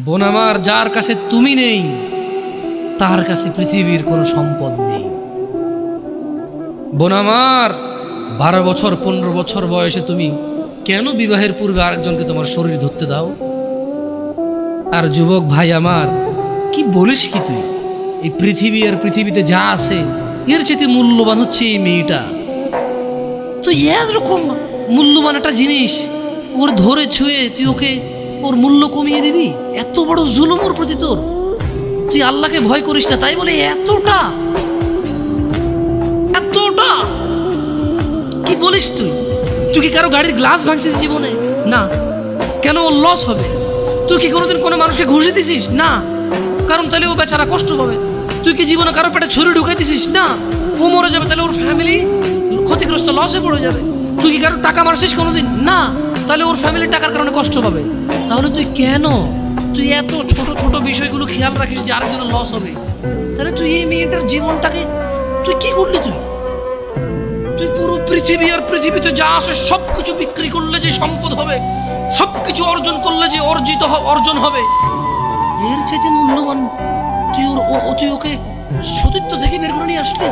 বোন আমার, যার কাছে তুমি নেই তার কাছে পৃথিবীর কোনো সম্পদ নেই। বোন আমার, 12 বছর 15 বছর বয়সে তুমি কেন বিবাহের পূর্বে আরেকজনকে তোমার শরীর ধরতে দাও? আর যুবক ভাই আমার, কি বলিস কি তুই? এই পৃথিবী আর পৃথিবীতে যা আছে এর চেয়ে মূল্যবান হচ্ছে এই মেয়েটা। তো এরকম মূল্যবান একটা জিনিস ওর ধরে ছুঁয়ে তুই ওকে ওর মূল্য কমিয়ে দিবি? এত বড় জুলুম ওর প্রতি তোর! তুই আল্লাহকে ভয় করিস না তাই বলে এতটা এতটা কি বলিস তুই? তুই কি কারো গাড়ির গ্লাস ভাঙছিস জীবনে? না। কেন? ওর লস হবে। তুই কি কোনোদিন কোনো মানুষকে ঘুষি দিছিস? না। কারণ তাহলে ও বেচারা কষ্ট পাবে। তুই কি জীবনে কারো পেটে ছুরি ঢুকাই দিছিস? না। ও মরে যাবে, তাহলে ওর ফ্যামিলি ক্ষতিগ্রস্ত, লসে পড়ে যাবে। তুই কি কারো টাকা মারছিস কোনোদিন? না। তাহলে ওর ফ্যামিলি টাকার কারণে কষ্ট পাবে। তাহলে তুই কেন তুই এত ছোট ছোট বিষয়গুলো খেয়াল রাখিস যে আরেকজনের লস হবে? তাহলে তুই এই মেয়েটার জীবনটাকে তুই কি করলি? তুই পুরো পৃথিবী আর পৃথিবীতে যা আছে সবকিছু বিক্রি করলে যে সম্পদ হবে, সবকিছু অর্জন করলে যে অর্জন হবে, এর চাইতে মূল্যবান তুই ওকে সতীত্ব থেকে বের করে নিয়ে আসলি।